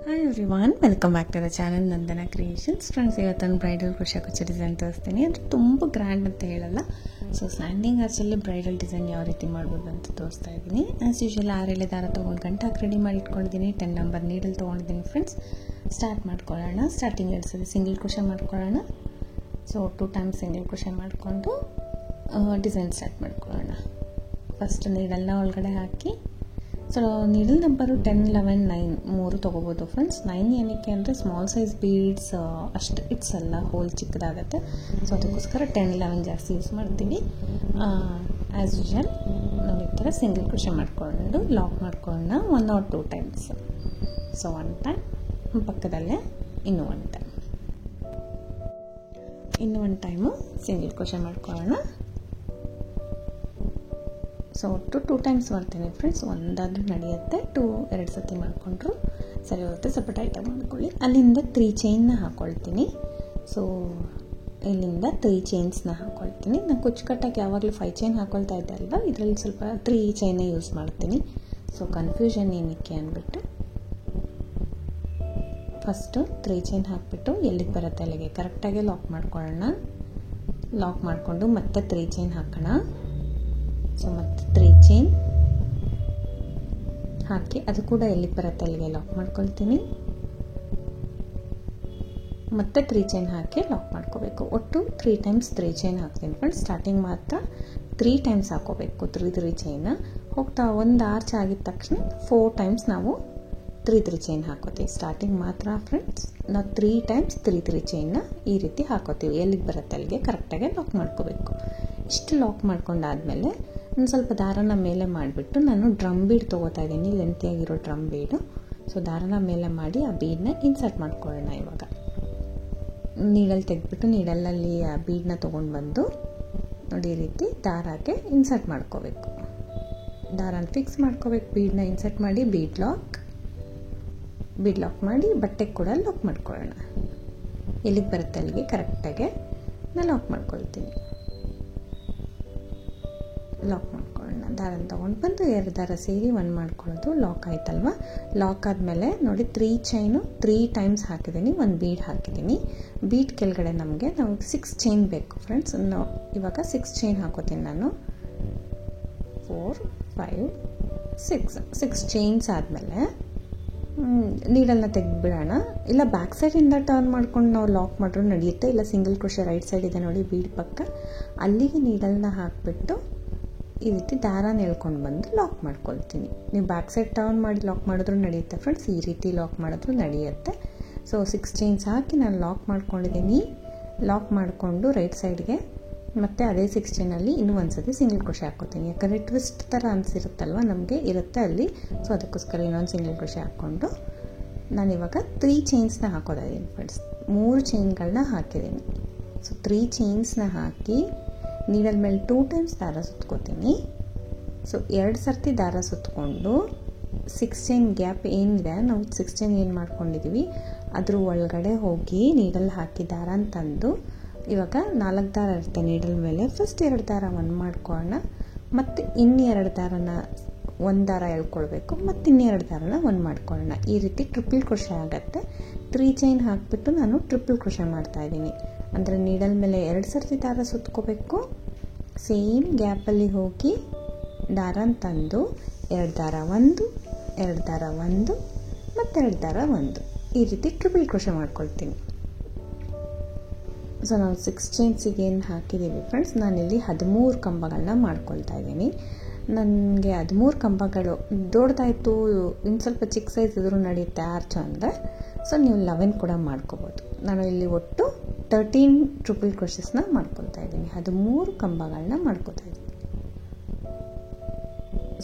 Hi everyone, welcome back to the channel Nandana creations. Friends, ಇವತ್ತು bridal ಕುಚ್ಚು design ತೋರಿಸ್ತೀನಿ. ಅದು ತುಂಬ ಗ್ರ್ಯಾಂಡ್ ಅಂತ ಹೇಳಲ್ಲ. ಸೊ ಸ್ಟ್ಯಾಂಡಿಂಗ್ ಆರ್ಚಲ್ಲಿ ಬ್ರೈಡಲ್ ಡಿಸೈನ್ ಯಾವ ರೀತಿ ಮಾಡ್ಬೋದು ಅಂತ ತೋರಿಸ್ತಾ ಇದ್ದೀನಿ. ಆ್ಯಸ್ ಯೂಶುವಲ್ 6 ದಾರ ತೊಗೊಂಡು ಗಂಟೆ ಹಾಕಿ ರೆಡಿ ಮಾಡಿ ಇಟ್ಕೊಂಡಿದ್ದೀನಿ. 10 ನಂಬರ್ ನೀಡಲ್ ತೊಗೊಂಡಿದ್ದೀನಿ. ಫ್ರೆಂಡ್ಸ್, ಸ್ಟಾರ್ಟ್ ಮಾಡ್ಕೊಳ್ಳೋಣ. ಸ್ಟಾರ್ಟಿಂಗ್ 2 ಸಲ ಸಿಂಗಲ್ ಕ್ರೋಶೆ ಮಾಡ್ಕೊಳ್ಳೋಣ. ಸೊ 2 ಟೈಮ್ಸ್ ಸಿಂಗಲ್ ಕ್ರೋಶೆ ಮಾಡಿಕೊಂಡು ಡಿಸೈನ್ ಸ್ಟಾರ್ಟ್ ಮಾಡ್ಕೊಳ್ಳೋಣ. ಫಸ್ಟ್ ನೀಡಲ್ನ ಒಳಗಡೆ ಹಾಕಿ, ಸೊ ನೀಡಲ್ ನಂಬರು 10, 11, 9 3 ತೊಗೋಬೋದು. ಫ್ರೆಂಡ್ಸ್, 9 ಏನಕ್ಕೆ ಅಂದರೆ ಸ್ಮಾಲ್ ಸೈಜ್ ಬೀಡ್ಸ್ ಅಷ್ಟು ಇಟ್ಸಲ್ಲ, ಹೋಲ್ ಚಿಕ್ಕದಾಗತ್ತೆ. ಸೊ ಅದಕ್ಕೋಸ್ಕರ 10, 11 ಜಾಸ್ತಿ ಯೂಸ್ ಮಾಡ್ತೀವಿ. ಆ್ಯಸ್ ಯೂಶುವಲ್ ನಾವು ಈ ಥರ ಸಿಂಗಲ್ ಕ್ರೋಶೆ ಮಾಡ್ಕೊಂಡು ಲಾಕ್ ಮಾಡ್ಕೊಳ್ಳೋಣ 1 or 2 ಟೈಮ್ಸ್. ಸೊ 1 ಟೈಮ್, ಪಕ್ಕದಲ್ಲೇ ಇನ್ನೂ 1 ಟೈಮ್, ಇನ್ನೂ 1 ಟೈಮು ಸಿಂಗಲ್ ಕ್ರೋಶೆ ಮಾಡ್ಕೊಳ್ಳೋಣ. ಸೊ ಒಟ್ಟು 2 ಟೈಮ್ಸ್ ಮಾಡ್ತೀನಿ. ಫ್ರೆಂಡ್ಸ್, ಒಂದಾದರೂ ನಡೆಯುತ್ತೆ, 2 ಸತಿ ಮಾಡಿಕೊಂಡ್ರು ಸರಿ ಹೋಗುತ್ತೆ. ಸ್ವಲ್ಪ ಟೈಟಾಗಿ ಮಾಡ್ಕೊಳ್ಳಿ. ಅಲ್ಲಿಂದ 3 ಚೈನ್ನ ಹಾಕ್ಕೊಳ್ತೀನಿ. ಸೊ ಇಲ್ಲಿಂದ 3 ಚೈನ್ಸ್ನ ಹಾಕ್ಕೊಳ್ತೀನಿ. ನಾನು ಕುಚ್ಚು ಕಟ್ಟಕ್ಕೆ ಯಾವಾಗಲೂ 5 ಚೈನ್ ಹಾಕ್ಕೊಳ್ತಾ ಇದ್ದೆ ಅಲ್ವಾ, ಇದರಲ್ಲಿ ಸ್ವಲ್ಪ 3 ಚೈನೇ ಯೂಸ್ ಮಾಡ್ತೀನಿ. ಸೊ ಕನ್ಫ್ಯೂಷನ್ ಏನಕ್ಕೆ ಅಂದ್ಬಿಟ್ಟು ಫಸ್ಟು 3 ಚೈನ್ ಹಾಕಿಬಿಟ್ಟು ಎಲ್ಲಿಗೆ ಬರುತ್ತೆ ಅಲ್ಲಿಗೆ ಕರೆಕ್ಟಾಗಿ ಲಾಕ್ ಮಾಡ್ಕೊಳ್ಳೋಣ. ಲಾಕ್ ಮಾಡಿಕೊಂಡು ಮತ್ತೆ 3 ಚೈನ್ ಹಾಕೋಣ. ಸೊ ಮತ್ತೆ 3 ಚೈನ್ ಹಾಕಿ ಅದು ಕೂಡ ಎಲ್ಲಿಗೆ ಬರುತ್ತೆ ಅಲ್ಲಿಗೆ ಲಾಕ್ ಮಾಡ್ಕೊಳ್ತೀನಿ. ಮತ್ತೆ 3 ಚೈನ್ ಹಾಕಿ ಲಾಕ್ ಮಾಡ್ಕೋಬೇಕು. ಒಟ್ಟು 3 ಟೈಮ್ಸ್ 3 ಚೈನ್ ಹಾಕ್ತೀನಿ. ಫ್ರೆಂಡ್ಸ್, ಸ್ಟಾರ್ಟಿಂಗ್ ಮಾತ್ರ 3 ಟೈಮ್ಸ್ ಹಾಕೋಬೇಕು. 3 ಚೈನ ಹೋಗ್ತಾ ಒಂದು ಆರ್ಚ್ ಆಗಿದ ತಕ್ಷಣ 4 ಟೈಮ್ಸ್ ನಾವು 3 ಚೈನ್ ಹಾಕೋತೀವಿ. ಸ್ಟಾರ್ಟಿಂಗ್ ಮಾತ್ರ ಫ್ರೆಂಡ್ಸ್ ನಾವು 3 ಟೈಮ್ಸ್ 3 ಚೈನ್ನ ಈ ರೀತಿ ಹಾಕೋತೀವಿ. ಎಲ್ಲಿಗೆ ಬರುತ್ತೆ ಅಲ್ಲಿಗೆ ಕರೆಕ್ಟಾಗಿ ಲಾಕ್ ಮಾಡ್ಕೋಬೇಕು. ಇಷ್ಟು ಲಾಕ್ ಮಾಡ್ಕೊಂಡಾದ್ಮೇಲೆ ಒಂದು ಸ್ವಲ್ಪ ದಾರನ ಮೇಲೆ ಮಾಡಿಬಿಟ್ಟು ನಾನು ಡ್ರಮ್ ಬೀಡ್ ತೊಗೋತಾ ಇದ್ದೀನಿ, ಲೆಂತಿಯಾಗಿರೋ ಡ್ರಮ್ ಬೀಡು. ಸೊ ದಾರನ ಮೇಲೆ ಮಾಡಿ ಆ ಬೀಡನ್ನ ಇನ್ಸರ್ಟ್ ಮಾಡ್ಕೊಳ್ಳೋಣ. ಇವಾಗ ನೀಡಲ್ ತೆಗೆದ್ಬಿಟ್ಟು ನೀಡಲಲ್ಲಿ ಆ ಬೀಡನ್ನ ತೊಗೊಂಡು ಬಂದು ನೋಡಿ ಈ ರೀತಿ ದಾರಕ್ಕೆ ಇನ್ಸರ್ಟ್ ಮಾಡ್ಕೋಬೇಕು. ದಾರನ ಫಿಕ್ಸ್ ಮಾಡ್ಕೋಬೇಕು. ಬೀಡನ್ನ ಇನ್ಸರ್ಟ್ ಮಾಡಿ ಬೀಡ್ ಲಾಕ್ ಮಾಡಿ ಬಟ್ಟೆಗೆ ಕೂಡ ಲಾಕ್ ಮಾಡ್ಕೊಳ್ಳೋಣ. ಎಲ್ಲಿಗೆ ಬರುತ್ತೆ ಅಲ್ಲಿಗೆ ಕರೆಕ್ಟಾಗಿ ನಾನು ಲಾಕ್ ಮಾಡ್ಕೊಳ್ತೀನಿ. ಲಾಕ್ ಮಾಡ್ಕೊಳ್ಳೋಣ. ದಾರನ ತೊಗೊಂಡು ಬಂದು 2 ದಾರ ಸೇರಿ 1 ಮಾಡ್ಕೊಳ್ಳೋದು. ಲಾಕ್ ಆಯ್ತಲ್ವ. ಲಾಕ್ ಆದಮೇಲೆ ನೋಡಿ 3 ಚೈನು 3 ಟೈಮ್ಸ್ ಹಾಕಿದ್ದೀನಿ, 1 ಬೀಡ್ ಹಾಕಿದ್ದೀನಿ. ಬೀಡ್ ಕೆಳಗಡೆ ನಮಗೆ 6 ಚೈನ್ ಬೇಕು. ಫ್ರೆಂಡ್ಸ್, ಇವಾಗ 6 ಚೈನ್ ಹಾಕೋತೀನಿ ನಾನು. 4, 5, 6 ಚೈನ್ಸ್ ಆದಮೇಲೆ ನೀಡಲ್ನ ತೆಗೆದುಬಿಡೋಣ. ಇಲ್ಲ ಬ್ಯಾಕ್ ಸೈಡಿಂದ ಟರ್ನ್ ಮಾಡ್ಕೊಂಡು ನಾವು ಲಾಕ್ ಮಾಡಿದ್ರು ನಡೆಯುತ್ತೆ. ಇಲ್ಲ ಸಿಂಗಲ್ ಕ್ರೋಶೆ ರೈಟ್ ಸೈಡ್ ಇದೆ ನೋಡಿ ಬೀಡ್ ಪಕ್ಕ, ಅಲ್ಲಿಗೆ ನೀಡಲ್ನ ಹಾಕಿಬಿಟ್ಟು ಈ ರೀತಿ ದಾರನ ಎಳ್ಕೊಂಡು ಬಂದು ಲಾಕ್ ಮಾಡ್ಕೊಳ್ತೀನಿ. ನೀವು ಬ್ಯಾಕ್ ಸೈಡ್ ಟರ್ನ್ ಮಾಡಿ ಲಾಕ್ ಮಾಡಿದ್ರು ನಡೆಯುತ್ತೆ. ಫ್ರೆಂಡ್ಸ್, ಈ ರೀತಿ ಲಾಕ್ ಮಾಡಿದ್ರು ನಡೆಯುತ್ತೆ. ಸೊ 6 ಚೈನ್ಸ್ ಹಾಕಿ ನಾನು ಲಾಕ್ ಮಾಡ್ಕೊಂಡಿದ್ದೀನಿ. ಲಾಕ್ ಮಾಡಿಕೊಂಡು ರೈಟ್ ಸೈಡ್ಗೆ ಮತ್ತು ಅದೇ 6 ಚೈನಲ್ಲಿ ಇನ್ನೂ ಒಂದು ಸತಿ ಸಿಂಗಲ್ ಕ್ರೋಶೆ ಹಾಕ್ಕೋತೀನಿ. ಯಾಕಂದರೆ ಟ್ವಿಸ್ಟ್ ಥರ ಅನಿಸಿರುತ್ತಲ್ವ ನಮಗೆ ಇರುತ್ತೆ ಅಲ್ಲಿ. ಸೊ ಅದಕ್ಕೋಸ್ಕರ ಇನ್ನೊಂದು ಸಿಂಗಲ್ ಕ್ರೋಶೆ ಹಾಕ್ಕೊಂಡು ನಾನಿವಾಗ 3 ಚೈನ್ಸ್ನ ಹಾಕೋದಿದ್ದೀನಿ. ಫ್ರೆಂಡ್ಸ್, 3 ಚೈನ್ಗಳನ್ನ ಹಾಕಿದ್ದೀನಿ. ಸೊ 3 ಚೈನ್ಸ್ನ ಹಾಕಿ ನೀಡಲ್ ಮೇಲೆ 2 ಟೈಮ್ಸ್ ದಾರ ಸುತ್ಕೋತೀನಿ. ಸೊ 2 ಸರ್ತಿ ದಾರ ಸುತ್ತಕೊಂಡು 6 ಚೈನ್ ಗ್ಯಾಪ್ ಏನಿದೆ, ನಾವು 6 ಚೈನ್ ಏನು ಮಾಡ್ಕೊಂಡಿದ್ದೀವಿ ಅದ್ರ ಒಳಗಡೆ ಹೋಗಿ ನೀಡಲ್ ಹಾಕಿ ದಾರನ ತಂದು ಇವಾಗ 4 ದಾರ ಇರುತ್ತೆ ನೀಡಲ್ ಮೇಲೆ. ಫಸ್ಟ್ 2 ದಾರ 1 ಮಾಡ್ಕೊಳ್ಳೋಣ. ಮತ್ತು ಇನ್ನು 2 ದಾರನ 1 ದಾರ ಎಳ್ಕೊಳ್ಬೇಕು. ಮತ್ತು ಇನ್ನು 2 ದಾರನ 1 ಮಾಡ್ಕೊಳ್ಳೋಣ. ಈ ರೀತಿ ಟ್ರಿಪಲ್ ಕ್ರೋಶೆ ಆಗುತ್ತೆ. 3 ಚೈನ್ ಹಾಕಿಬಿಟ್ಟು ನಾನು ಟ್ರಿಪಲ್ ಕ್ರೋಶೆ ಮಾಡ್ತಾಯಿದ್ದೀನಿ. ಅಂದರೆ ನೀಡಲ್ ಮೇಲೆ 2 ಸರ್ತಿ ದಾರ ಸುತ್ಕೋಬೇಕು. ಸೇಮ್ ಗ್ಯಾಪಲ್ಲಿ ಹೋಗಿ ದಾರನ ತಂದು 2 ದಾರ 1, 2 ದಾರ 1 ಮತ್ತು 2 ದಾರ 1 ಈ ರೀತಿ ಟ್ರಿಪಲ್ ಕ್ರೋಶೆ ಮಾಡ್ಕೊಳ್ತೀನಿ. ಸೊ ನಾವು 6 ಚೈನ್ಸಿಗೆ ಏನು ಹಾಕಿದ್ದೀವಿ ಫ್ರೆಂಡ್ಸ್, ನಾನಿಲ್ಲಿ 13 ಕಂಬಗಳನ್ನ ಮಾಡ್ಕೊಳ್ತಾ ಇದ್ದೀನಿ. ನನಗೆ 13 ಕಂಬಗಳು ದೊಡ್ಡದಾಯಿತು, ಇನ್ನು ಸ್ವಲ್ಪ ಚಿಕ್ಕ ಸೈಜ್ ಇದ್ರೂ ನಡೆಯುತ್ತೆ ಆರ್ಚ್ ಅಂದರೆ. ಸೊ ನೀವು 11 ಕೂಡ ಮಾಡ್ಕೋಬೋದು. ನಾನು ಇಲ್ಲಿ ಒಟ್ಟು 13 ಟ್ರಿಪಲ್ ಕ್ರೋಶಸ್ನ ಮಾಡ್ಕೊಳ್ತಾ ಇದ್ದೀನಿ. 13 ಕಂಬಗಳನ್ನ ಮಾಡ್ಕೊತಾ ಇದ್ದೀನಿ.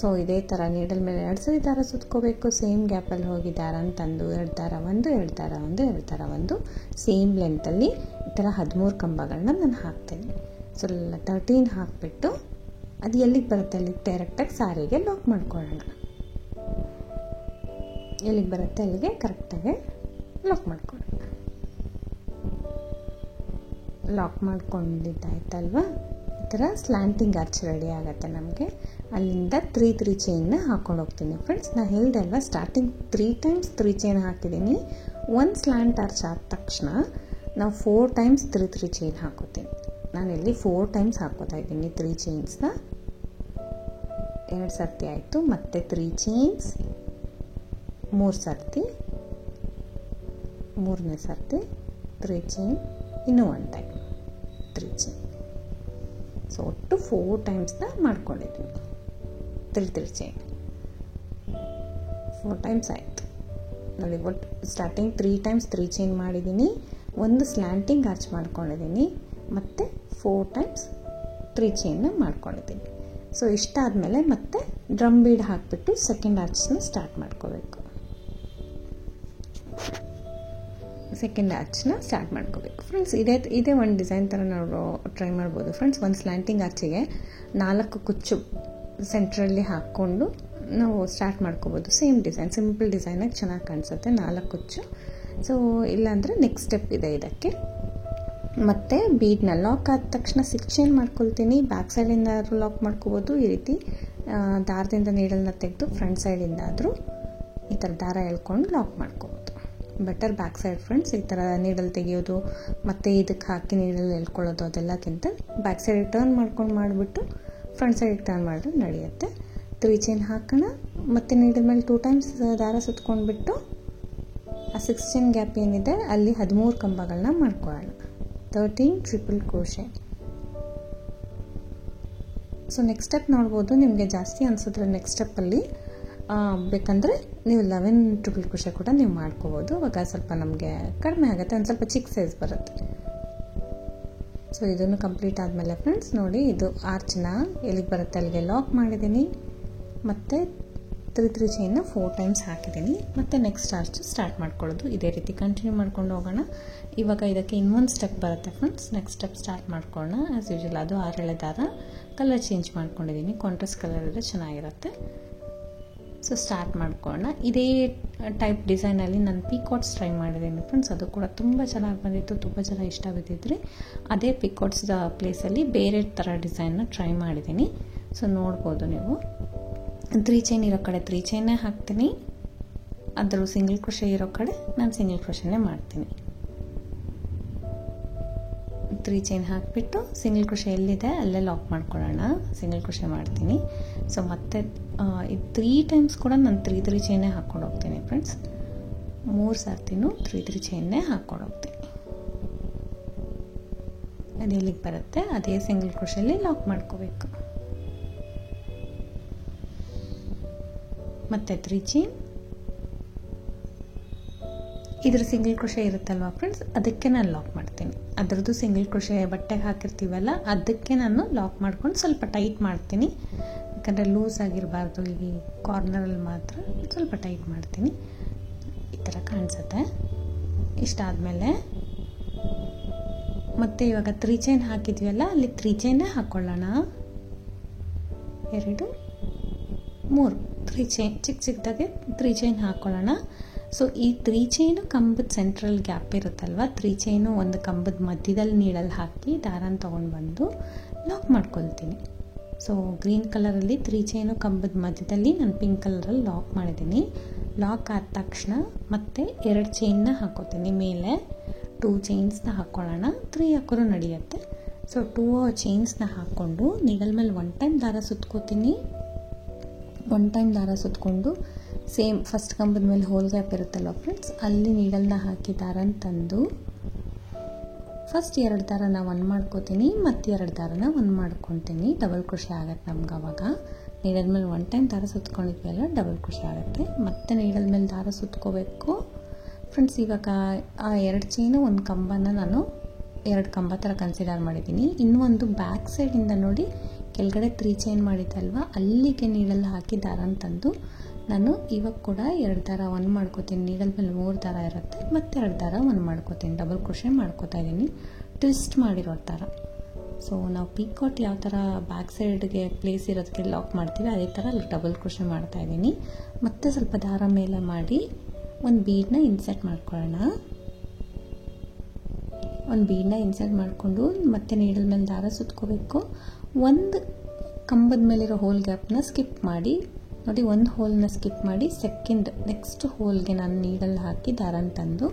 ಸೊ ಇದೇ ಥರ ನೀಡಲ್ ಮೇಲೆ 2 ಸರಿ ದಾರ ಸುತ್ಕೋಬೇಕು. ಸೇಮ್ ಗ್ಯಾಪಲ್ಲಿ ಹೋಗಿ ದಾರನ ತಂದು 2 ದಾರ 1, 2 ದಾರ 1, 2 ದಾರ 1 ಸೇಮ್ ಲೆಂತಲ್ಲಿ ಈ ಥರ 13 ಕಂಬಗಳನ್ನ ನಾನು ಹಾಕ್ತೇನೆ. ಸೊ 13 ಹಾಕಿಬಿಟ್ಟು ಅದು ಎಲ್ಲಿಗೆ ಬರುತ್ತೆ ಅಲ್ಲಿಗೆ ಡೈರೆಕ್ಟಾಗಿ ಸಾರಿಗೆ ಲಾಕ್ ಮಾಡ್ಕೊಳ್ಳೋಣ. ಎಲ್ಲಿಗೆ ಬರುತ್ತೆ ಅಲ್ಲಿಗೆ ಕರೆಕ್ಟಾಗಿ ಲಾಕ್ ಮಾಡ್ಕೊಳ್ಳೋಣ. ಲಾಕ್ ಮಾಡ್ಕೊಂಡಿದ್ದಾಯ್ತಲ್ವ, ಈ ಥರ ಸ್ಲ್ಯಾಂಟಿಂಗ್ ಆರ್ಚ್ ರೆಡಿ ಆಗುತ್ತೆ ನಮಗೆ. ಅಲ್ಲಿಂದ 3 ಚೈನ್ನ ಹಾಕ್ಕೊಂಡು ಹೋಗ್ತೀನಿ ಫ್ರೆಂಡ್ಸ್. ನಾನು ಹೇಳಿದೆ ಅಲ್ವಾ ಸ್ಟಾರ್ಟಿಂಗ್ 3 ಟೈಮ್ಸ್ 3 ಚೈನ್ ಹಾಕಿದ್ದೀನಿ. ಒಂದು ಸ್ಲ್ಯಾಂಟ್ ಆರ್ಚ್ ಆದ ತಕ್ಷಣ ನಾವು 4 ಟೈಮ್ಸ್ 3 ಚೈನ್ ಹಾಕೋತೀನಿ. ನಾನಿಲ್ಲಿ 4 ಟೈಮ್ಸ್ ಹಾಕೋತಾ ಇದ್ದೀನಿ 3 ಚೈನ್ಸ್ನ. 2 ಸರ್ತಿ ಆಯಿತು. ಮತ್ತು 3 ಚೈನ್ಸ್, 3 ಸರ್ತಿ, 3ನೇ ಸರ್ತಿ 3 ಚೈನ್, ಇನ್ನೂ 1 ಟೈಮ್ 3 ಚೈನ್. ಸೊ ಒಟ್ಟು 4 ಟೈಮ್ಸ್ನ ಮಾಡ್ಕೊಂಡಿದ್ದೀನಿ 3 ಚೈನ್. 4 ಟೈಮ್ಸ್ ಆಯಿತು ನೋಡಿ. ಒಟ್ಟು ಸ್ಟಾರ್ಟಿಂಗ್ 3 ಟೈಮ್ಸ್ 3 ಚೈನ್ ಮಾಡಿದ್ದೀನಿ, ಒಂದು ಸ್ಲ್ಯಾಂಟಿಂಗ್ ಆರ್ಚ್ ಮಾಡ್ಕೊಂಡಿದ್ದೀನಿ, ಮತ್ತು 4 ಟೈಮ್ಸ್ 3 ಚೈನ್ನ ಮಾಡ್ಕೊಂಡಿದ್ದೀನಿ. ಸೊ ಇಷ್ಟಾದಮೇಲೆ ಮತ್ತೆ ಡ್ರಮ್ ಬೀಡ್ ಹಾಕಿಬಿಟ್ಟು ಸೆಕೆಂಡ್ ಆರ್ಚ್ನ ಸ್ಟಾರ್ಟ್ ಮಾಡ್ಕೋಬೇಕು. ಫ್ರೆಂಡ್ಸ್ ಇದೇ ಒಂದು ಡಿಸೈನ್ ಥರ ನಾವು ಟ್ರೈ ಮಾಡ್ಬೋದು ಫ್ರೆಂಡ್ಸ್. ಒಂದು ಸ್ಲ್ಯಾಂಟಿಂಗ್ ಆರ್ಚಿಗೆ 4 ಕುಚ್ಚು ಸೆಂಟ್ರಲ್ಲಿ ಹಾಕ್ಕೊಂಡು ನಾವು ಸ್ಟಾರ್ಟ್ ಮಾಡ್ಕೋಬೋದು. ಸೇಮ್ ಡಿಸೈನ್, ಸಿಂಪಲ್ ಡಿಸೈನಾಗಿ ಚೆನ್ನಾಗಿ ಕಾಣಿಸುತ್ತೆ, 4 ಕುಚ್ಚು. ಸೊ ಇಲ್ಲಾಂದರೆ ನೆಕ್ಸ್ಟ್ ಸ್ಟೆಪ್ ಇದೆ ಇದಕ್ಕೆ. ಮತ್ತು ಬೀಡ್ನ ಲಾಕ್ ಆದ ತಕ್ಷಣ 6 ಚೈನ್ ಮಾಡ್ಕೊಳ್ತೀನಿ. ಬ್ಯಾಕ್ ಸೈಡಿಂದ ಆದರೂ ಲಾಕ್ ಮಾಡ್ಕೋಬೋದು. ಈ ರೀತಿ ದಾರದಿಂದ ನೀಡಲ್ನ ತೆಗೆದು ಫ್ರಂಟ್ ಸೈಡಿಂದ ಆದರೂ ಈ ಥರ ದಾರ ಎಳ್ಕೊಂಡು ಲಾಕ್ ಮಾಡ್ಕೋಬೋದು. Better back side friends. ಈ ಥರ ನೀಡಲ್ ತೆಗೆಯೋದು ಮತ್ತು ಇದಕ್ಕೆ ಹಾಕಿ ನೀಡಲ್ ಎಳ್ಕೊಳ್ಳೋದು ಅದೆಲ್ಲಕ್ಕಿಂತ ಬ್ಯಾಕ್ ಸೈಡ್ ಟರ್ನ್ ಮಾಡ್ಕೊಂಡು ಮಾಡಿಬಿಟ್ಟು ಫ್ರಂಟ್ ಸೈಡಿಗೆ ಟರ್ನ್ ಮಾಡಿದ್ರೆ ನಡೆಯುತ್ತೆ. 3 ಚೈನ್ ಹಾಕೋಣ, ಮತ್ತು ನೀಡಲ್ ಮೇಲೆ 2 ಟೈಮ್ಸ್ ದಾರ ಸುತ್ಕೊಂಡ್ಬಿಟ್ಟು ಆ 6 ಚೈನ್ ಗ್ಯಾಪ್ ಏನಿದೆ ಅಲ್ಲಿ 13 ಕಂಬಗಳನ್ನ ಮಾಡ್ಕೊಳ್ಳೋಣ. 13 triple crochet. So next step ನೋಡ್ಬೋದು. ನಿಮಗೆ ಜಾಸ್ತಿ ಅನಿಸಿದ್ರೆ ನೆಕ್ಸ್ಟ್ ಸ್ಟೆಪ್ಪಲ್ಲಿ ಬೇಕಂದರೆ ನೀವು 11 ಟ್ರಿಪಲ್ ಕ್ರೋಶೆ ಕೂಡ ನೀವು ಮಾಡ್ಕೋಬೋದು. ಅವಾಗ ಸ್ವಲ್ಪ ನಮಗೆ ಕಡಿಮೆ ಆಗುತ್ತೆ, ಒಂದು ಸ್ವಲ್ಪ ಚಿಕ್ಕ ಸೈಜ್ ಬರುತ್ತೆ. ಸೊ ಇದನ್ನು ಕಂಪ್ಲೀಟ್ ಆದಮೇಲೆ ಫ್ರೆಂಡ್ಸ್ ನೋಡಿ, ಇದು ಆರ್ಚ್ನ ಎಲ್ಲಿಗೆ ಬರುತ್ತೆ ಅಲ್ಲಿಗೆ ಲಾಕ್ ಮಾಡಿದ್ದೀನಿ, ಮತ್ತು 3 ಚೈನ್ನ 4 ಟೈಮ್ಸ್ ಹಾಕಿದ್ದೀನಿ. ಮತ್ತು ನೆಕ್ಸ್ಟ್ ಆರ್ಚ್ ಸ್ಟಾರ್ಟ್ ಮಾಡ್ಕೊಳ್ಳೋದು. ಇದೇ ರೀತಿ ಕಂಟಿನ್ಯೂ ಮಾಡ್ಕೊಂಡು ಹೋಗೋಣ. ಇವಾಗ ಇದಕ್ಕೆ ಇನ್ನೊಂದು ಸ್ಟೆಪ್ ಬರುತ್ತೆ ಫ್ರೆಂಡ್ಸ್. ನೆಕ್ಸ್ಟ್ ಸ್ಟೆಪ್ ಸ್ಟಾರ್ಟ್ ಮಾಡ್ಕೊಳ್ಳೋಣ. ಆ್ಯಸ್ ಯೂಶುವಲ್ ಅದು 6 ಎಳೆ ದಾರ ಕಲರ್ ಚೇಂಜ್ ಮಾಡ್ಕೊಂಡಿದ್ದೀನಿ. ಕಾಂಟ್ರಾಸ್ಟ್ ಕಲರ್ ಇದ್ದರೆ ಚೆನ್ನಾಗಿರುತ್ತೆ. ಸೊ ಸ್ಟಾರ್ಟ್ ಮಾಡ್ಕೊಳ್ಳೋಣ. ಇದೇ ಟೈಪ್ ಡಿಸೈನಲ್ಲಿ ನಾನು ಪಿಕಾಟ್ಸ್ ಟ್ರೈ ಮಾಡಿದ್ದೀನಿ ಫ್ರೆಂಡ್ಸ್. ಅದು ಕೂಡ ತುಂಬ ಚೆನ್ನಾಗಿ ಬಂದಿತ್ತು, ತುಂಬ ಜನ ಇಷ್ಟ ಬಿದ್ದಿದ್ರಿ. ಅದೇ ಪಿಕಾಟ್ಸ್ ಪ್ಲೇಸಲ್ಲಿ ಬೇರೆ ಥರ ಡಿಸೈನ್ನ ಟ್ರೈ ಮಾಡಿದ್ದೀನಿ. ಸೊ ನೋಡ್ಬೋದು ನೀವು. 3 ಚೈನ್ ಇರೋ ಕಡೆ 3 ಚೈನ್ನೇ ಹಾಕ್ತೀನಿ. ಅದರ ಸಿಂಗಲ್ ಕ್ರೋಶೆ ಇರೋ ಕಡೆ ನಾನು ಸಿಂಗಲ್ ಕ್ರೋಶೆನೇ ಮಾಡ್ತೀನಿ. 3 ಚೈನ್ ಹಾಕಿಬಿಟ್ಟು ಸಿಂಗಲ್ ಕ್ರೋಶೆ ಎಲ್ಲಿದೆ ಅಲ್ಲೇ ಲಾಕ್ ಮಾಡ್ಕೊಳ್ಳೋಣ. ಸಿಂಗಲ್ ಕ್ರೋಶೆ ಮಾಡ್ತೀನಿ. ಸೊ ಮತ್ತೆ 3 ಟೈಮ್ಸ್ ಕೂಡ ನಾನು 3 ಚೈನೇ ಹಾಕ್ಕೊಂಡು ಹೋಗ್ತೀನಿ ಫ್ರೆಂಡ್ಸ್. 3 ಸರ್ತಿನೂ 3 ಚೈನ್ನೇ ಹಾಕ್ಕೊಂಡು ಹೋಗ್ತೀನಿ. ಅದು ಎಲ್ಲಿಗೆ ಬರುತ್ತೆ ಅದೇ ಸಿಂಗಲ್ ಕ್ರೋಶೆಯಲ್ಲಿ ಲಾಕ್ ಮಾಡ್ಕೋಬೇಕು. ಮತ್ತು 3 ಚೈನ್, ಇದ್ರ ಸಿಂಗಲ್ ಕ್ರೋಶೆ ಇರುತ್ತಲ್ವ ಫ್ರೆಂಡ್ಸ್, ಅದಕ್ಕೆ ನಾನು ಲಾಕ್ ಮಾಡ್ತೀನಿ. ಅದರದ್ದು ಸಿಂಗಲ್ ಕ್ರೋಶೆ ಬಟ್ಟೆಗೆ ಹಾಕಿರ್ತೀವಲ್ಲ ಅದಕ್ಕೆ ನಾನು ಲಾಕ್ ಮಾಡ್ಕೊಂಡು ಸ್ವಲ್ಪ ಟೈಟ್ ಮಾಡ್ತೀನಿ. ಯಾಕಂದರೆ ಲೂಸ್ ಆಗಿರಬಾರ್ದು, ಈ ಕಾರ್ನರಲ್ಲಿ ಮಾತ್ರ ಸ್ವಲ್ಪ ಟೈಟ್ ಮಾಡ್ತೀನಿ. ಈ ಥರ ಕಾಣಿಸುತ್ತೆ. ಇಷ್ಟಾದಮೇಲೆ ಮತ್ತು ಇವಾಗ 3 ಚೈನ್ ಹಾಕಿದ್ವಲ್ಲ ಅಲ್ಲಿ 3 ಚೈನೇ ಹಾಕ್ಕೊಳ್ಳೋಣ. 2, 3 3 ಚೈನ್ ಚಿಕ್ಕದಾಗೆ 3 ಚೈನ್ ಹಾಕ್ಕೊಳ್ಳೋಣ. ಸೊ ಈ 3 ಚೈನು ಕಂಬದ ಸೆಂಟ್ರಲ್ ಗ್ಯಾಪ್ ಇರುತ್ತಲ್ವ, 3 ಚೈನು ಒಂದು ಕಂಬದ ಮಧ್ಯದಲ್ಲಿ ನೀಡಲ್ಲಿ ಹಾಕಿ ದಾರನ ತೊಗೊಂಡು ಬಂದು ಲಾಕ್ ಮಾಡ್ಕೊಳ್ತೀನಿ. ಸೊ ಗ್ರೀನ್ ಕಲರಲ್ಲಿ 3 ಚೈನು ಕಂಬದ ಮಧ್ಯದಲ್ಲಿ ನಾನು ಪಿಂಕ್ ಕಲರಲ್ಲಿ ಲಾಕ್ ಮಾಡಿದ್ದೀನಿ. ಲಾಕ್ ಆದ ತಕ್ಷಣ ಮತ್ತೆ 2 ಚೈನ್ನ ಹಾಕೋತೀನಿ. ಮೇಲೆ 2 ಚೈನ್ಸ್ನ ಹಾಕ್ಕೊಳ್ಳೋಣ. 3 ಹಾಕೋರು ನಡೆಯುತ್ತೆ. ಸೊ 2 ಚೈನ್ಸ್ನ ಹಾಕ್ಕೊಂಡು ನೀಡಲ್ ಮೇಲೆ 1 ಟೈಮ್ ದಾರ ಸುತ್ಕೋತೀನಿ. 1 ಟೈಮ್ ದಾರ ಸುತ್ಕೊಂಡು ಸೇಮ್ ಫಸ್ಟ್ ಕಂಬದ ಮೇಲೆ ಹೋಲ್ ಗ್ಯಾಪ್ ಇರುತ್ತಲ್ಲ ಫ್ರೆಂಡ್ಸ್, ಅಲ್ಲಿ ನೀಡಲ್ನ ಹಾಕಿ ದಾರನ ತಂದು ಫಸ್ಟ್ 2 ದಾರನ 1 ಮಾಡ್ಕೋತೀನಿ, ಮತ್ತು 2 ದಾರನ 1 ಮಾಡ್ಕೊತೀನಿ. ಡಬಲ್ ಕ್ರೋಶೆ ಆಗುತ್ತೆ ನಮ್ಗೆ. ಅವಾಗ ನೀಡಲ್ ಮೇಲೆ 1 ಟೈಮ್ ದಾರ ಸುತ್ಕೊಂಡಿದ್ವಲ್ಲ ಡಬಲ್ ಕ್ರೋಶೆ ಆಗುತ್ತೆ. ಮತ್ತೆ ನೀಡಲ್ ಮೇಲೆ ದಾರ ಸುತ್ಕೋಬೇಕು ಫ್ರೆಂಡ್ಸ್. ಇವಾಗ ಆ 2 ಚೈನು 1 ಕಂಬನ ನಾನು 2 ಕಂಬ ಥರ ಕನ್ಸಿಡರ್ ಮಾಡಿದ್ದೀನಿ. ಇನ್ನೊಂದು ಬ್ಯಾಕ್ ಸೈಡಿಂದ ನೋಡಿ ಕೆಳಗಡೆ 3 ಚೈನ್ ಮಾಡಿದ್ದಲ್ವ ಅಲ್ಲಿಗೆ ನೀಡಲ್ ಹಾಕಿ ದಾರನ ತಂದು ನಾನು ಇವಾಗ ಕೂಡ 2 ದಾರ 1 ಮಾಡ್ಕೋತೀನಿ. ನೀಡಲ್ ಮೇಲೆ 3 ದಾರ ಇರುತ್ತೆ, ಮತ್ತು 2 ದಾರ 1 ಮಾಡ್ಕೋತೀನಿ. ಡಬಲ್ ಕ್ರೋಶೆ ಮಾಡ್ಕೋತಾ ಇದ್ದೀನಿ, ಟ್ವಿಸ್ಟ್ ಮಾಡಿರೋ ಥರ. ಸೊ ನಾವು ಪಿಕಾಟ್ ಯಾವ ಥರ ಬ್ಯಾಕ್ ಸೈಡ್ಗೆ ಪ್ಲೇಸ್ ಇರೋದಕ್ಕೆ ಲಾಕ್ ಮಾಡ್ತೀವಿ ಅದೇ ಥರ ಅಲ್ಲಿ ಡಬಲ್ ಕ್ರೋಶೆ ಮಾಡ್ತಾ ಇದ್ದೀನಿ. ಮತ್ತೆ ಸ್ವಲ್ಪ ದಾರ ಮೇಲೆ ಮಾಡಿ ಒಂದು ಬೀಡನ್ನ ಇನ್ಸರ್ಟ್ ಮಾಡ್ಕೊಳ್ಳೋಣ. ಒಂದು ಬೀಡನ್ನ ಇನ್ಸರ್ಟ್ ಮಾಡಿಕೊಂಡು ಮತ್ತೆ ನೀಡಲ್ ಮೇಲೆ ದಾರ ಸುತ್ಕೋಬೇಕು. ಒಂದು ಕಂಬದ ಮೇಲಿರೋ ಹೋಲ್ ಗ್ಯಾಪ್ನ ಸ್ಕಿಪ್ ಮಾಡಿ ನೋಡಿ, ಒಂದು ಹೋಲ್ನ ಸ್ಕಿಪ್ ಮಾಡಿ ನೆಕ್ಸ್ಟ್ ಹೋಲ್ಗೆ ನಾನು ನೀಡಲ್ ಹಾಕಿ ದಾರನ ತಂದು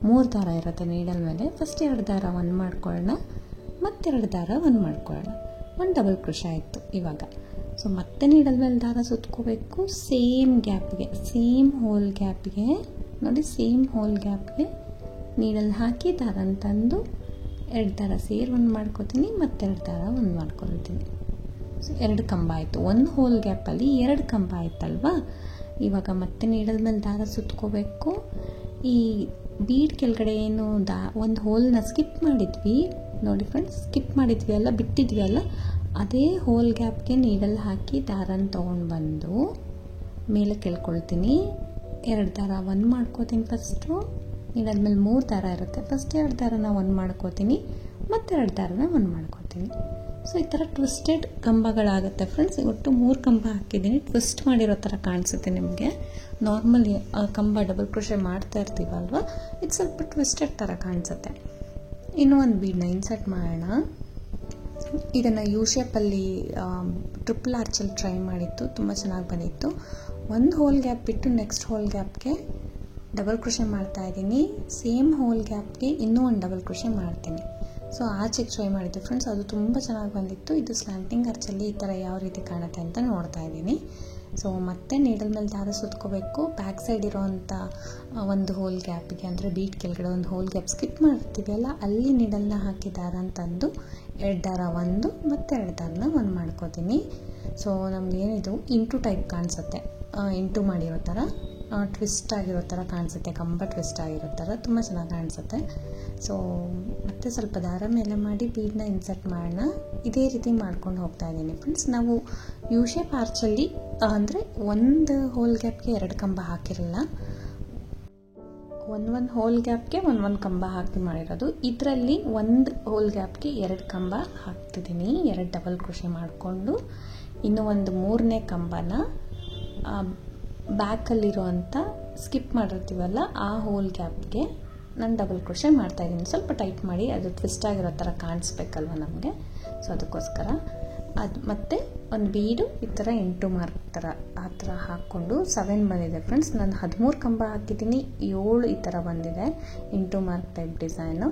3 ದಾರ ಇರುತ್ತೆ ನೀಡಲ್ ಮೇಲೆ. ಫಸ್ಟ್ 2 ದಾರ 1 ಮಾಡ್ಕೊಳ್ಳೋಣ, ಮತ್ತೆರಡು ದಾರ 1 ಮಾಡ್ಕೊಳ್ಳೋಣ. 1 ಡಬಲ್ ಕ್ರೋಶೆ ಆಯಿತು. ಇವಾಗ ಸೊ ಮತ್ತೆ ನೀಡಲ್ ಮೇಲೆ ದಾರ ಸುತ್ಕೋಬೇಕು ಸೇಮ್ ಗ್ಯಾಪ್ಗೆ, ಸೇಮ್ ಹೋಲ್ ಗ್ಯಾಪ್ಗೆ ನೋಡಿ, ಸೇಮ್ ಹೋಲ್ ಗ್ಯಾಪ್ಗೆ ನೀಡಲ್ ಹಾಕಿ ದಾರನ ತಂದು 2 ದಾರ ಸೇರಿ 1 ಮಾಡ್ಕೋತೀನಿ, ಮತ್ತೆರಡು ದಾರ 1 ಮಾಡ್ಕೊಳ್ತೀನಿ. ಸೊ 2 ಕಂಬ ಆಯಿತು. 1 ಹೋಲ್ ಗ್ಯಾಪಲ್ಲಿ 2 ಕಂಬ ಆಯ್ತಲ್ವಾ. ಇವಾಗ ಮತ್ತೆ ನೀಡಲ್ ಮೇಲೆ ದಾರ ಸುತ್ಕೋಬೇಕು. ಈ ಬೀಡ್ ಕೆಳಗಡೆ ಏನು ಒಂದು ಹೋಲ್ನ ಸ್ಕಿಪ್ ಮಾಡಿದ್ವಿ ನೋಡಿ ಫ್ರೆಂಡ್ಸ್, ಸ್ಕಿಪ್ ಮಾಡಿದ್ವಿ ಅಲ್ಲ, ಬಿಟ್ಟಿದ್ವಿ ಅಲ್ಲ, ಅದೇ ಹೋಲ್ ಗ್ಯಾಪ್ಗೆ ನೀಡಲ್ ಹಾಕಿ ದಾರನ ತೊಗೊಂಡು ಬಂದು ಮೇಲೆ ಕೇಳ್ಕೊಳ್ತೀನಿ. 2 ದಾರ 1 ಮಾಡ್ಕೋತೀನಿ ಫಸ್ಟು. ನೀಡಲ್ ಮೇಲೆ 3 ದಾರ ಇರುತ್ತೆ. ಫಸ್ಟ್ 2 ದಾರನ 1 ಮಾಡ್ಕೋತೀನಿ, ಮತ್ತೆರಡು ದಾರನ 1 ಮಾಡ್ಕೋತೀನಿ. ಸೊ ಈ ಥರ ಟ್ವಿಸ್ಟೆಡ್ ಕಂಬಗಳಾಗುತ್ತೆ ಫ್ರೆಂಡ್ಸ್. ಒಟ್ಟು 3 ಕಂಬ ಹಾಕಿದ್ದೀನಿ. ಟ್ವಿಸ್ಟ್ ಮಾಡಿರೋ ಥರ ಕಾಣಿಸುತ್ತೆ ನಿಮಗೆ. ನಾರ್ಮಲಿ ಕಂಬ ಡಬಲ್ ಕ್ರೋಶೆ ಮಾಡ್ತಾ ಇರ್ತೀವಲ್ವ, ಇದು ಸ್ವಲ್ಪ ಟ್ವಿಸ್ಟೆಡ್ ಥರ ಕಾಣಿಸುತ್ತೆ. ಇನ್ನೂ ಒಂದು ಬೀಡನ್ನ ಇನ್ಸರ್ಟ್ ಮಾಡೋಣ. ಇದನ್ನು ಯು ಶೇಪಲ್ಲಿ ಟ್ರಿಪಲ್ ಆರ್ಚಲ್ಲಿ ಟ್ರೈ ಮಾಡಿತ್ತು, ತುಂಬ ಚೆನ್ನಾಗಿ ಬಂದಿತ್ತು. 1 ಹೋಲ್ ಗ್ಯಾಪ್ ಬಿಟ್ಟು ನೆಕ್ಸ್ಟ್ ಹೋಲ್ ಗ್ಯಾಪ್ಗೆ ಡಬಲ್ ಕ್ರೋಶೆ ಮಾಡ್ತಾ ಇದ್ದೀನಿ. ಸೇಮ್ ಹೋಲ್ ಗ್ಯಾಪ್ಗೆ ಇನ್ನೂ ಒಂದು ಡಬಲ್ ಕ್ರೋಶೆ ಮಾಡ್ತೀನಿ. ಸೊ ಆಚೆಗೆ ಟ್ರೈ ಮಾಡಿದ್ದೆ ಫ್ರೆಂಡ್ಸ್, ಅದು ತುಂಬ ಚೆನ್ನಾಗಿ ಬಂದಿತ್ತು. ಇದು ಸ್ಲ್ಯಾಂಟಿಂಗ್ ಆರ್ಚಲ್ಲಿ ಈ ಥರ ಯಾವ ರೀತಿ ಕಾಣುತ್ತೆ ಅಂತ ನೋಡ್ತಾ ಇದ್ದೀನಿ. ಸೊ ಮತ್ತೆ ನೀಡಲ್ ಮೇಲೆ ದಾರ ಸುತ್ಕೋಬೇಕು. ಬ್ಯಾಕ್ ಸೈಡ್ ಇರೋವಂಥ ಒಂದು ಹೋಲ್ ಗ್ಯಾಪಿಗೆ, ಅಂದರೆ ಬೀಟ್ ಕೆಳಗಡೆ ಒಂದು ಹೋಲ್ ಗ್ಯಾಪ್ ಸ್ಕಿಪ್ ಮಾಡ್ತೀವಿ ಅಲ್ಲ, ಅಲ್ಲಿ ನೀಡಲ್ನ ಹಾಕಿ ದಾರ ಅಂತಂದು 2 ದಾರ 1 ಮತ್ತು 2 ದಾರನ 1 ಮಾಡ್ಕೋತೀನಿ. ಸೊ ನಮಗೇನಿದು ಇಂಟು ಟೈಪ್ ಕಾಣಿಸುತ್ತೆ, ಇಂಟು ಮಾಡಿರೋ ಥರ, ಟ್ವಿಸ್ಟ್ ಆಗಿರೋ ಥರ ಕಾಣಿಸುತ್ತೆ, ಕಂಬ ಟ್ವಿಸ್ಟ್ ಆಗಿರೋ ಥರ ತುಂಬ ಚೆನ್ನಾಗಿ ಕಾಣಿಸುತ್ತೆ. ಸೊ ಮತ್ತೆ ಸ್ವಲ್ಪ ದಾರ ಮೇಲೆ ಮಾಡಿ ಬೀಡನ್ನ ಇನ್ಸರ್ಟ್ ಮಾಡೋಣ. ಇದೇ ರೀತಿ ಮಾಡ್ಕೊಂಡು ಹೋಗ್ತಾ ಇದ್ದೀನಿ ಫ್ರೆಂಡ್ಸ್. ನಾವು ಯು ಶೇಪ್ ಆರ್ಚಲ್ಲಿ ಅಂದರೆ 1 ಹೋಲ್ ಗ್ಯಾಪ್ಗೆ 2 ಕಂಬ ಹಾಕಿರಲ್ಲ, 1 ಹೋಲ್ ಗ್ಯಾಪ್ಗೆ 1 ಕಂಬ ಹಾಕಿ ಮಾಡಿರೋದು. ಇದರಲ್ಲಿ 1 ಹೋಲ್ ಗ್ಯಾಪ್ಗೆ 2 ಕಂಬ ಹಾಕ್ತಿದ್ದೀನಿ, 2 ಡಬಲ್ ಕ್ರೋಶೆ ಮಾಡಿಕೊಂಡು. ಇನ್ನು ಒಂದು 3ನೇ ಕಂಬನ ಬ್ಯಾಕಲ್ಲಿರುವಂಥ ಸ್ಕಿಪ್ ಮಾಡಿರ್ತೀವಲ್ಲ ಆ ಹೋಲ್ ಗ್ಯಾಪ್ಗೆ ನಾನು ಡಬಲ್ ಕ್ರೋಶೆ ಮಾಡ್ತಾಯಿದ್ದೀನಿ. ಸ್ವಲ್ಪ ಟೈಟ್ ಮಾಡಿ, ಅದು ಟ್ವಿಸ್ಟ್ ಆಗಿರೋ ಥರ ಕಾಣಿಸ್ಬೇಕಲ್ವ ನಮಗೆ, ಸೊ ಅದಕ್ಕೋಸ್ಕರ. ಅದು ಮತ್ತು ಒಂದು ಬೀಡು ಈ ಥರ ಇಂಟು ಮಾರ್ಕ್ ಥರ ಆ ಥರ ಹಾಕ್ಕೊಂಡು 7 ಬಂದಿದೆ ಫ್ರೆಂಡ್ಸ್. ನಾನು 13 ಕಂಬ ಹಾಕಿದ್ದೀನಿ, 7 ಈ ಥರ ಬಂದಿದೆ into mark type design.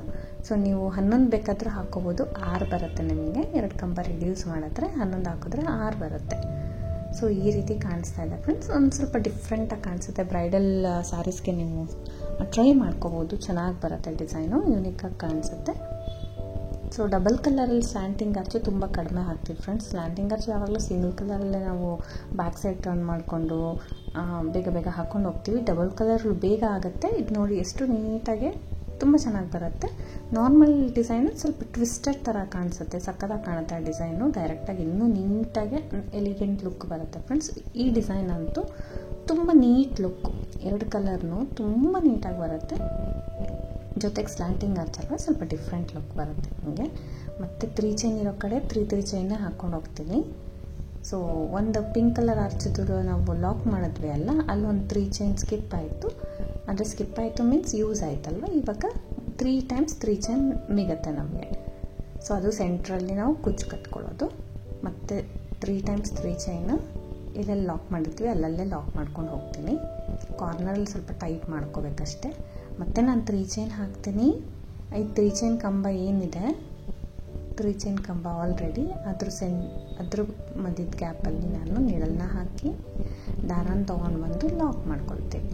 So ನೀವು 11 ಬೇಕಾದರೂ ಹಾಕ್ಕೋಬೋದು, 6 ಬರುತ್ತೆ ನಿಮಗೆ. 2 ಕಂಬ ರಿಡ್ಯೂಸ್ ಮಾಡಿದ್ರೆ 11 ಹಾಕಿದ್ರೆ 6 ಬರುತ್ತೆ. ಸೊ ಈ ರೀತಿ ಕಾಣಿಸ್ತಾ ಇದೆ ಫ್ರೆಂಡ್ಸ್. ಒಂದು ಸ್ವಲ್ಪ ಡಿಫ್ರೆಂಟಾಗಿ ಕಾಣಿಸುತ್ತೆ. ಬ್ರೈಡಲ್ ಸ್ಯಾರೀಸ್ಗೆ ನೀವು ಟ್ರೈ ಮಾಡ್ಕೋಬೋದು, ಚೆನ್ನಾಗಿ ಬರುತ್ತೆ ಡಿಸೈನು, ಯೂನಿಕಾಗಿ ಕಾಣಿಸುತ್ತೆ. ಸೊ ಡಬಲ್ ಕಲರಲ್ಲಿ ಸ್ಲ್ಯಾಂಟಿಂಗ್ ಆರ್ಚು ತುಂಬ ಕಡಿಮೆ ಹಾಕ್ತೀವಿ ಫ್ರೆಂಡ್ಸ್. ಸ್ಲ್ಯಾಂಟಿಂಗ್ ಆರ್ಚು ಯಾವಾಗಲೂ ಸಿಂಗಲ್ ಕಲರಲ್ಲೇ ನಾವು ಬ್ಯಾಕ್ ಸೈಡ್ ಟರ್ನ್ ಮಾಡಿಕೊಂಡು ಬೇಗ ಬೇಗ ಹಾಕ್ಕೊಂಡು ಹೋಗ್ತೀವಿ. ಡಬಲ್ ಕಲರ್ ಬೇಗ ಆಗುತ್ತೆ. ಇದು ನೋಡಿ ಎಷ್ಟು ನೀಟಾಗಿ ತುಂಬ ಚೆನ್ನಾಗಿ ಬರುತ್ತೆ. ನಾರ್ಮಲ್ ಡಿಸೈನು ಸ್ವಲ್ಪ ಟ್ವಿಸ್ಟೆಡ್ ಥರ ಕಾಣಿಸುತ್ತೆ, ಸಕ್ಕತ್ತಾಗಿ ಕಾಣುತ್ತೆ ಆ ಡಿಸೈನು. ಡೈರೆಕ್ಟಾಗಿ ಇನ್ನೂ ನೀಟಾಗಿ ಎಲಿಗೆಂಟ್ ಲುಕ್ ಬರುತ್ತೆ ಫ್ರೆಂಡ್ಸ್. ಈ ಡಿಸೈನ್ ಅಂತೂ ತುಂಬ ನೀಟ್ ಲುಕ್ಕು, 2 ಕಲರ್ನು ತುಂಬ ನೀಟಾಗಿ ಬರುತ್ತೆ. ಜೊತೆಗೆ ಸ್ಲ್ಯಾಂಟಿಂಗ್ ಆರ್ಚಲ್ವ ಸ್ವಲ್ಪ ಡಿಫ್ರೆಂಟ್ ಲುಕ್ ಬರುತ್ತೆ ನಿಮಗೆ. ಮತ್ತು 3 ಚೈನ್ ಇರೋ ಕಡೆ 3 ಚೈನ್ನ ಹಾಕ್ಕೊಂಡು ಹೋಗ್ತೀನಿ. ಸೊ ಒಂದು ಪಿಂಕ್ ಕಲರ್ ಆರ್ಚದ್ದು ನಾವು ಲಾಕ್ ಮಾಡಿದ್ವಿ ಅಲ್ಲ, ಅಲ್ಲೊಂದು 3 ಚೈನ್ ಸ್ಕಿಪ್ ಆಯಿತು. ಅಂದರೆ ಸ್ಕಿಪ್ ಆಯಿತು ಮೀನ್ಸ್ ಯೂಸ್ ಆಯ್ತಲ್ವ. ಇವಾಗ 3 ಟೈಮ್ಸ್ 3 ಚೈನ್ ಮಿಗುತ್ತೆ ನಮಗೆ. ಸೊ ಅದು ಸೆಂಟ್ರಲ್ಲಿ ನಾವು ಕುಚ್ಚು ಕಟ್ಕೊಳ್ಳೋದು. ಮತ್ತು 3 ಟೈಮ್ಸ್ 3 ಚೈನು ಇಲ್ಲೆಲ್ಲಿ ಲಾಕ್ ಮಾಡಿರ್ತೀವಿ ಅಲ್ಲಲ್ಲೇ ಲಾಕ್ ಮಾಡ್ಕೊಂಡು ಹೋಗ್ತೀನಿ. ಕಾರ್ನರಲ್ಲಿ ಸ್ವಲ್ಪ ಟೈಟ್ ಮಾಡ್ಕೋಬೇಕಷ್ಟೆ. ಮತ್ತು ನಾನು 3 ಚೈನ್ ಹಾಕ್ತೀನಿ. 3 ಚೈನ್ ಕಂಬ ಏನಿದೆ, 3 ಚೈನ್ ಕಂಬ ಆಲ್ರೆಡಿ ಅದ್ರ ಮಧ್ಯದ ಗ್ಯಾಪಲ್ಲಿ ನಾನು ನೀಡಲ್ನ ಹಾಕಿ ದಾರನ ತೊಗೊಂಡು ಬಂದು ಲಾಕ್ ಮಾಡ್ಕೊಳ್ತೀನಿ.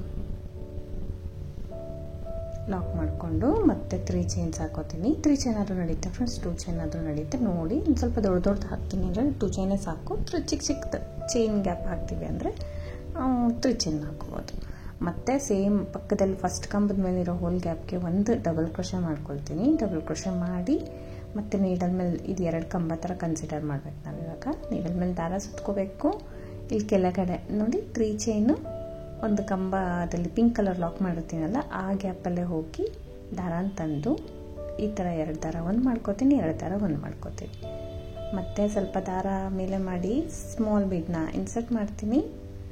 ಲಾಕ್ ಮಾಡಿಕೊಂಡು ಮತ್ತೆ 3 ಚೈನ್ಸ್ ಹಾಕೋತೀನಿ. 3 ಚೈನ್ ಆದರೂ ನಡೆಯುತ್ತೆ ಫ್ರೆಂಡ್ಸ್, 2 ಚೈನ್ ಆದರೂ ನಡೆಯುತ್ತೆ. ನೋಡಿ ಒಂದು ಸ್ವಲ್ಪ ದೊಡ್ಡ ಹಾಕ್ತೀನಿ ಅಂದರೆ 2 ಚೈನೇ ಸಾಕು. ಚಿಕ್ಕ ಚೈನ್ ಗ್ಯಾಪ್ ಹಾಕ್ತೀವಿ ಅಂದರೆ 3 ಚೈನ್ ಹಾಕ್ಬೋದು. ಮತ್ತು ಸೇಮ್ ಪಕ್ಕದಲ್ಲಿ ಫಸ್ಟ್ ಕಂಬದ ಮೇಲಿರೋ ಹೋಲ್ ಗ್ಯಾಪ್ಗೆ ಒಂದು ಡಬಲ್ ಕ್ರೋಶೆ ಮಾಡ್ಕೊಳ್ತೀನಿ. ಡಬಲ್ ಕ್ರೋಶೆ ಮಾಡಿ ಮತ್ತು ನೀಡಲ್ ಮೇಲೆ ಇದು 2 ಕಂಬ ಥರ ಕನ್ಸಿಡರ್ ಮಾಡಬೇಕು ನಾವು. ಇವಾಗ ನೀಡಲ್ ಮೇಲೆ ದಾರ ಸುತ್ಕೋಬೇಕು. ಇಲ್ಲಿ ಕೆಳಗಡೆ ನೋಡಿ 3 ಚೈನು ಒಂದು ಕಂಬದಲ್ಲಿ ಪಿಂಕ್ ಕಲರ್ ಲಾಕ್ ಮಾಡಿರ್ತೀನಲ್ಲ ಆ ಗ್ಯಾಪಲ್ಲೇ ಹೋಗಿ ದಾರಾನ ತಂದು ಈ ಥರ 2 ದಾರ 1 ಮಾಡ್ಕೋತೀನಿ, 2 ದಾರ 1 ಮಾಡ್ಕೋತೀನಿ. ಮತ್ತು ಸ್ವಲ್ಪ ದಾರ ಮೇಲೆ ಮಾಡಿ ಸ್ಮಾಲ್ ಬೀಡನ್ನ ಇನ್ಸರ್ಟ್ ಮಾಡ್ತೀನಿ.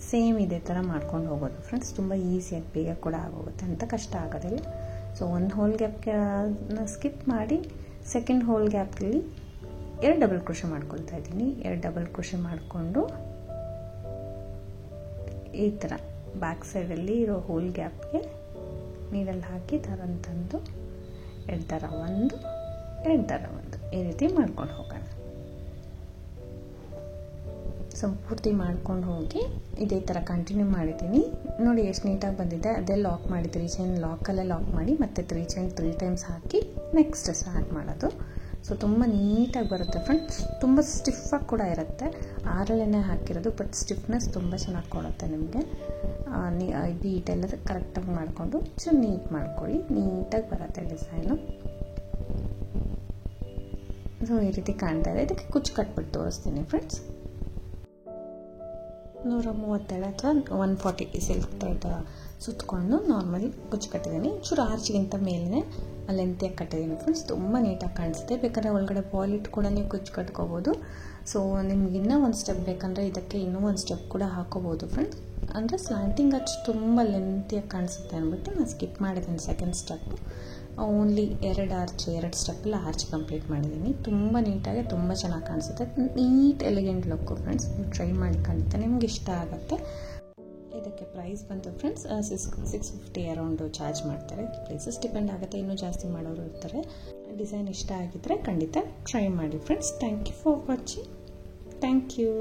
ಸೇಮ್ ಇದೇ ಥರ ಮಾಡ್ಕೊಂಡು ಹೋಗೋದು ಫ್ರೆಂಡ್ಸ್. ತುಂಬ ಈಸಿಯಾಗಿ ಬೇಗ ಕೂಡ ಆಗೋಗುತ್ತೆ, ಅಂತ ಕಷ್ಟ ಆಗೋದಿಲ್ಲ. ಸೊ 1 ಹೋಲ್ ಗ್ಯಾಪ್ಗೆ ಸ್ಕಿಪ್ ಮಾಡಿ 2nd ಹೋಲ್ ಗ್ಯಾಪಲ್ಲಿ 2 ಡಬಲ್ ಕ್ರೋಶೆ ಮಾಡ್ಕೊಳ್ತಾ ಇದ್ದೀನಿ. 2 ಡಬಲ್ ಕ್ರೋಶೆ ಮಾಡಿಕೊಂಡು ಈ ಥರ ಬ್ಯಾಕ್ ಸೈಡಲ್ಲಿ ಇರೋ ಹೋಲ್ ಗ್ಯಾಪ್ಗೆ ನೀರಲ್ಲಿ ಹಾಕಿ ದಾರನ ತಂದು 2 ದಾರ 1 2 ದಾರ 1 ಈ ರೀತಿ ಮಾಡ್ಕೊಂಡು ಹೋಗೋಣ. ಸೊ ಪೂರ್ತಿ ಮಾಡ್ಕೊಂಡು ಹೋಗಿ ಇದೇ ಥರ ಕಂಟಿನ್ಯೂ ಮಾಡಿದ್ದೀನಿ. ನೋಡಿ ಎಷ್ಟು ನೀಟಾಗಿ ಬಂದಿದೆ. ಅದೇ ಲಾಕ್ ಮಾಡಿ 3 ಚೈನ್ ಲಾಕಲ್ಲೇ ಲಾಕ್ ಮಾಡಿ ಮತ್ತು 3 ಚೈನ್ 3 ಟೈಮ್ಸ್ ಹಾಕಿ ನೆಕ್ಸ್ಟ್ ಸ್ಟಾರ್ಟ್ ಮಾಡೋದು. ಸೊ ತುಂಬ ನೀಟಾಗಿ ಬರುತ್ತೆ ಫ್ರೆಂಡ್ಸ್. ತುಂಬ ಸ್ಟಿಫಾಗಿ ಕೂಡ ಇರುತ್ತೆ. 6 ಹಾಕಿರೋದು, ಬಟ್ ಸ್ಟಿಫ್ನೆಸ್ ತುಂಬ ಚೆನ್ನಾಗಿ ಕೊಡುತ್ತೆ ನಿಮಗೆ. ಬೀಟೆಲ್ಲ ಕರೆಕ್ಟಾಗಿ ಮಾಡಿಕೊಂಡು ನೀಟ್ ಮಾಡ್ಕೊಳ್ಳಿ, ನೀಟಾಗಿ ಬರುತ್ತೆ ಡಿಸೈನು. ಸೊ ಈ ರೀತಿ ಕಾಣ್ತಾ ಇದೆ. ಇದಕ್ಕೆ ಕುಚ್ಚು ಕಟ್ಬಿಟ್ಟು ತೋರಿಸ್ತೀನಿ ಫ್ರೆಂಡ್ಸ್. 137 ಅಥವಾ 140 ಸಿಲ್ಕ್ ಥ್ರೆಡ್ ಸುತ್ತಕೊಂಡು ನಾರ್ಮಲಿ ಕುಚ್ಚು ಕಟ್ಟಿದ್ದೀನಿ. ಚೂರು ಆರ್ಚಿಗಿಂತ ಮೇಲೇ ಲೆಂತಿಯಾಗಿ ಕಟ್ಟಿದ್ದೀನಿ ಫ್ರೆಂಡ್ಸ್. ತುಂಬ ನೀಟಾಗಿ ಕಾಣಿಸುತ್ತೆ. ಬೇಕಾದ್ರೆ ಒಳಗಡೆ ಬಾಲ್ ಇಟ್ಟು ಕೂಡ ನೀವು ಕುಚ್ಚು ಕಟ್ಕೋಬೋದು. ಸೊ ನಿಮ್ಗೆ ಇನ್ನೂ ಒಂದು ಸ್ಟೆಪ್ ಬೇಕಂದರೆ ಇದಕ್ಕೆ ಇನ್ನೂ ಒಂದು ಸ್ಟೆಪ್ ಕೂಡ ಹಾಕೋಬೋದು ಫ್ರೆಂಡ್ಸ್. ಅಂದರೆ ಸ್ಲ್ಯಾಂಟಿಂಗ್ ಅಷ್ಟು ತುಂಬ ಲೆಂತಿಯಾಗಿ ಕಾಣಿಸುತ್ತೆ ಅಂದ್ಬಿಟ್ಟು ನಾನು ಸ್ಕಿಪ್ ಮಾಡಿದ್ದೀನಿ ಸೆಕೆಂಡ್ ಸ್ಟೆಪ್ಪು. ಓನ್ಲಿ 2 ಸ್ಟೆಪ್ಪಲ್ಲಿ ಆರ್ಚ್ ಕಂಪ್ಲೀಟ್ ಮಾಡಿದ್ದೀನಿ. ತುಂಬ ನೀಟಾಗಿ ತುಂಬ ಚೆನ್ನಾಗಿ ಕಾಣಿಸುತ್ತೆ. Neat elegant look friends. ನೀವು ಟ್ರೈ ಮಾಡಿ ಖಂಡಿತ ನಿಮ್ಗೆ ಇಷ್ಟ ಆಗುತ್ತೆ. ಇದಕ್ಕೆ ಪ್ರೈಸ್ ಬಂತು ಫ್ರೆಂಡ್ಸ್ 650 ಅರೌಂಡು ಚಾರ್ಜ್ ಮಾಡ್ತಾರೆ. ಪ್ರೈಸಸ್ ಡಿಪೆಂಡ್ ಆಗುತ್ತೆ, ಇನ್ನೂ ಜಾಸ್ತಿ ಮಾಡೋರು ಇರ್ತಾರೆ. ಡಿಸೈನ್ ಇಷ್ಟ ಆಗಿದ್ದರೆ ಖಂಡಿತ ಟ್ರೈ ಮಾಡಿ friends. Thank you for watching. Thank you.